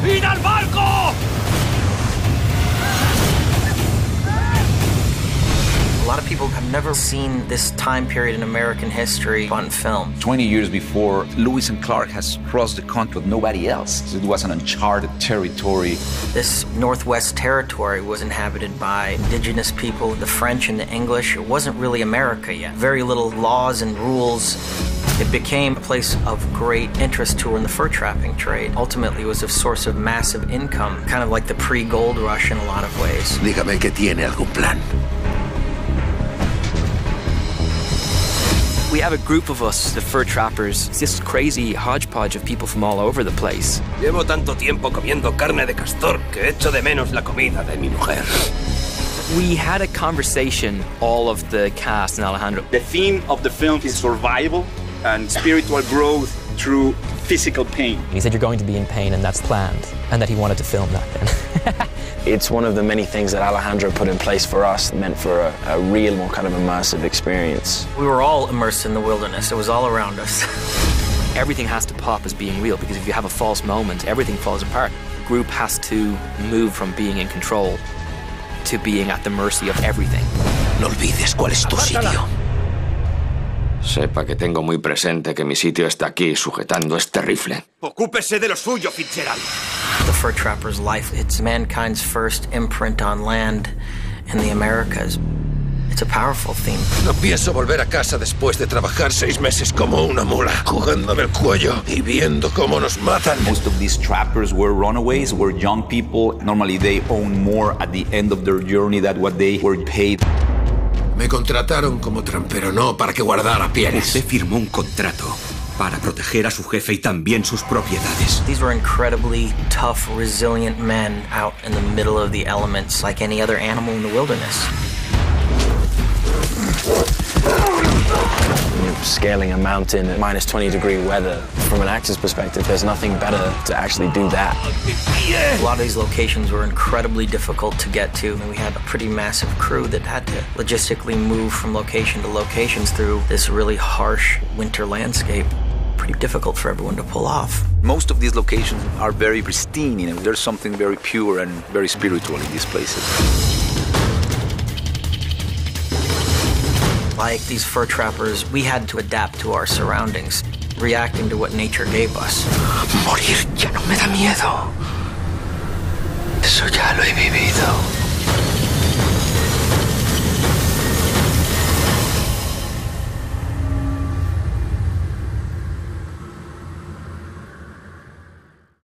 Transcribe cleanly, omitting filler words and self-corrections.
¡Id al barco! A lot of people have never seen this time period in American history on film. 20 years before, Lewis and Clark has crossed the country with nobody else. It was an uncharted territory. This Northwest territory was inhabited by indigenous people, the French and the English. It wasn't really America yet. Very little laws and rules. It became a place of great interest to her in the fur trapping trade. Ultimately, it was a source of massive income, kind of like the pre-gold rush in a lot of ways. Dígame que tiene algún plan. We have a group of us, the fur trappers. It's this crazy hodgepodge of people from all over the place. Llevo tanto tiempo comiendo carne de castor que echo de menos la comida de mi mujer. We had a conversation, all of the cast in Alejandro. The theme of the film is survival and spiritual growth through physical pain. He said you're going to be in pain and that's planned, and that he wanted to film that then. It's one of the many things that Alejandro put in place for us, meant for a real, more kind of immersive experience. We were all immersed in the wilderness. It was all around us. Everything has to pop as being real, because if you have a false moment, everything falls apart. The group has to move from being in control to being at the mercy of everything. No olvides cuál es tu sitio. Sepa que tengo muy presente que mi sitio está aquí sujetando este rifle. Ocúpese de lo suyo, Fitzgerald. The fur trapper's life, it's mankind's first imprint on land in the Americas. It's a powerful theme. No pienso volver a casa después de trabajar 6 meses como una mula, jugándome el cuello y viendo cómo nos matan. Most of these trappers were runaways, were young people. Normally they own more at the end of their journey than what they were paid. Me contrataron como trampero, no para que guardara pieles. Usted firmó un contrato para proteger a su jefe y también sus propiedades. These were incredibly tough, resilient men out in the middle of the elements, like any other animal in the wilderness. You're scaling a mountain at minus 20-degree weather. From an actor's perspective, there's nothing better to actually do that. A lot of these locations were incredibly difficult to get to, and we had a pretty massive crew that had to logistically move from location to locations through this really harsh winter landscape. Pretty difficult for everyone to pull off. Most of these locations are very pristine, you know, there's something very pure and very spiritual in these places. Like these fur trappers, we had to adapt to our surroundings, reacting to what nature gave us. Morir ya no me da miedo. Eso ya lo he vivido.